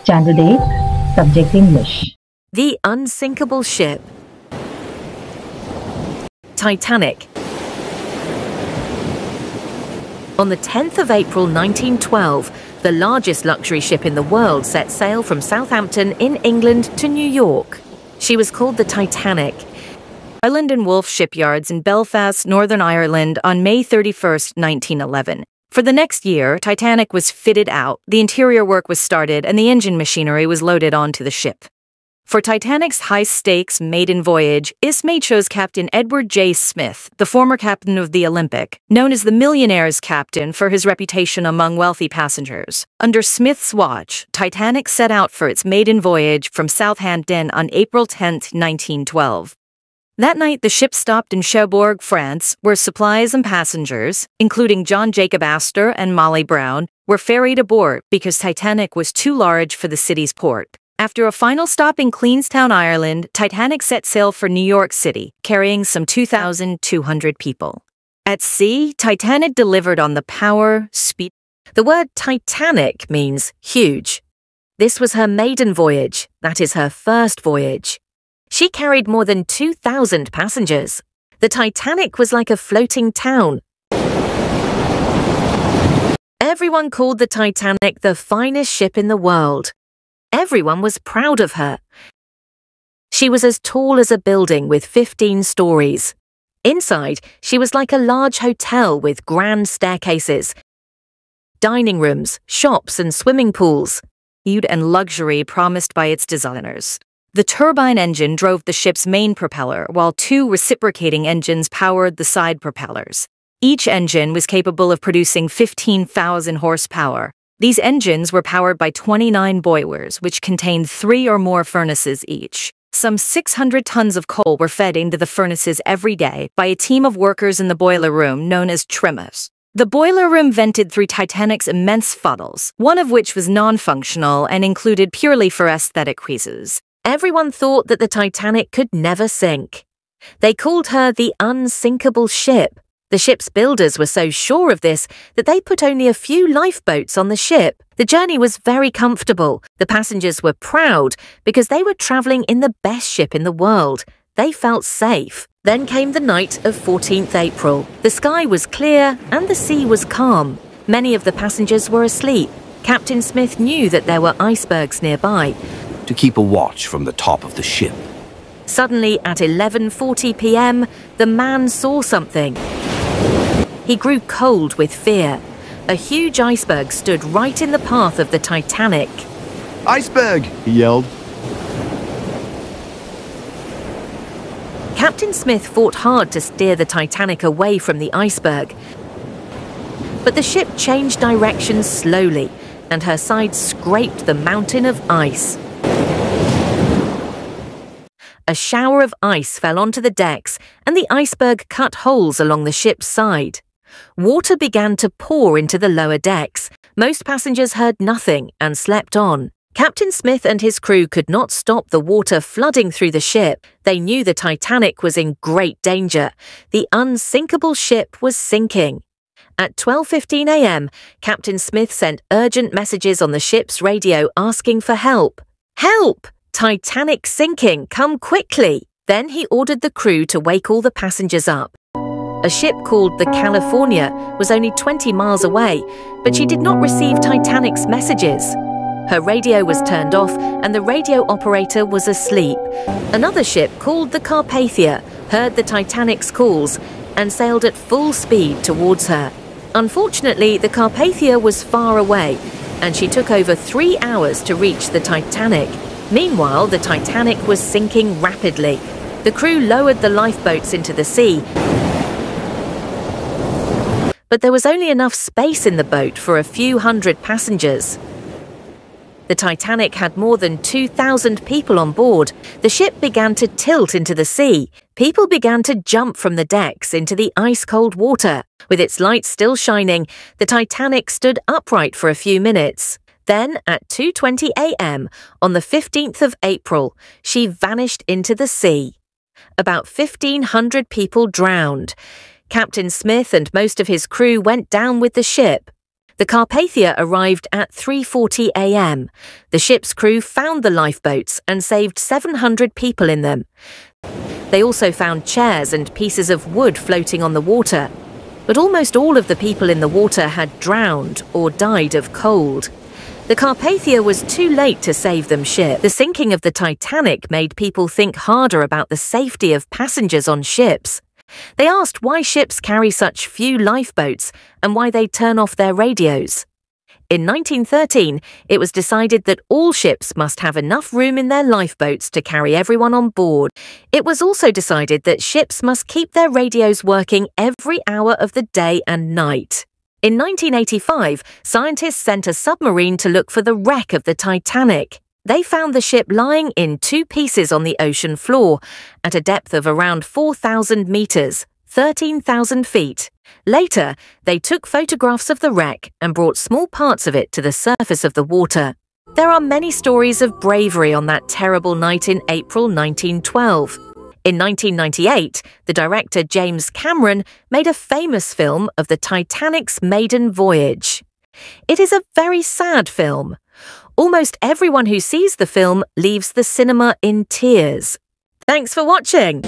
Standard 8th, Subject English. The Unsinkable Ship. Titanic. On the 10th of April 1912, the largest luxury ship in the world set sail from Southampton in England to New York. She was called the Titanic. Island and Wolfe shipyards in Belfast, Northern Ireland on May 31st, 1911. For the next year, Titanic was fitted out, the interior work was started, and the engine machinery was loaded onto the ship. For Titanic's high-stakes maiden voyage, ISMA chose Captain Edward J. Smith, the former captain of the Olympic, known as the millionaire's captain for his reputation among wealthy passengers. Under Smith's watch, Titanic set out for its maiden voyage from Southampton on April 10, 1912. That night, the ship stopped in Cherbourg, France, where supplies and passengers, including John Jacob Astor and Molly Brown, were ferried aboard because Titanic was too large for the city's port. After a final stop in Queenstown, Ireland, Titanic set sail for New York City, carrying some 2,200 people. At sea, Titanic delivered on the power, speed. The word Titanic means huge. This was her maiden voyage, that is her first voyage. She carried more than 2,000 passengers. The Titanic was like a floating town. Everyone called the Titanic the finest ship in the world. Everyone was proud of her. She was as tall as a building with 15 stories. Inside, she was like a large hotel with grand staircases, dining rooms, shops and swimming pools, and luxury promised by its designers. The turbine engine drove the ship's main propeller, while two reciprocating engines powered the side propellers. Each engine was capable of producing 15,000 horsepower. These engines were powered by 29 boilers, which contained 3 or more furnaces each. Some 600 tons of coal were fed into the furnaces every day by a team of workers in the boiler room known as trimmers. The boiler room vented through Titanic's immense funnels, one of which was non-functional and included purely for aesthetic reasons. Everyone thought that the Titanic could never sink. They called her the Unsinkable Ship. The ship's builders were so sure of this that they put only a few lifeboats on the ship. The journey was very comfortable. The passengers were proud because they were travelling in the best ship in the world. They felt safe. Then came the night of 14th April. The sky was clear and the sea was calm. Many of the passengers were asleep. Captain Smith knew that there were icebergs nearby. To keep a watch from the top of the ship. Suddenly, at 11:40 p.m., the man saw something. He grew cold with fear. A huge iceberg stood right in the path of the Titanic. "Iceberg!" he yelled. Captain Smith fought hard to steer the Titanic away from the iceberg. But the ship changed direction slowly, and her sides scraped the mountain of ice. A shower of ice fell onto the decks, and the iceberg cut holes along the ship's side. Water began to pour into the lower decks. Most passengers heard nothing and slept on. Captain Smith and his crew could not stop the water flooding through the ship. They knew the Titanic was in great danger. The unsinkable ship was sinking. At 12:15 a.m., Captain Smith sent urgent messages on the ship's radio asking for help. "Help! Titanic sinking, come quickly!" Then he ordered the crew to wake all the passengers up. A ship called the California was only 20 miles away, but she did not receive Titanic's messages. Her radio was turned off and the radio operator was asleep. Another ship called the Carpathia heard the Titanic's calls and sailed at full speed towards her. Unfortunately, the Carpathia was far away and she took over 3 hours to reach the Titanic. Meanwhile, the Titanic was sinking rapidly. The crew lowered the lifeboats into the sea, but there was only enough space in the boat for a few hundred passengers. The Titanic had more than 2,000 people on board. The ship began to tilt into the sea. People began to jump from the decks into the ice-cold water. With its lights still shining, the Titanic stood upright for a few minutes. Then, at 2:20 a.m., on the 15th of April, she vanished into the sea. About 1,500 people drowned. Captain Smith and most of his crew went down with the ship. The Carpathia arrived at 3:40 a.m. The ship's crew found the lifeboats and saved 700 people in them. They also found chairs and pieces of wood floating on the water. But almost all of the people in the water had drowned or died of cold. The Carpathia was too late to save them ship. The sinking of the Titanic made people think harder about the safety of passengers on ships. They asked why ships carry such few lifeboats and why they turn off their radios. In 1913, it was decided that all ships must have enough room in their lifeboats to carry everyone on board. It was also decided that ships must keep their radios working every hour of the day and night. In 1985, scientists sent a submarine to look for the wreck of the Titanic. They found the ship lying in two pieces on the ocean floor at a depth of around 4,000 meters, 13,000 feet. Later, they took photographs of the wreck and brought small parts of it to the surface of the water. There are many stories of bravery on that terrible night in April 1912. In 1998, the director James Cameron made a famous film of the Titanic's maiden voyage. It is a very sad film. Almost everyone who sees the film leaves the cinema in tears. Thanks for watching!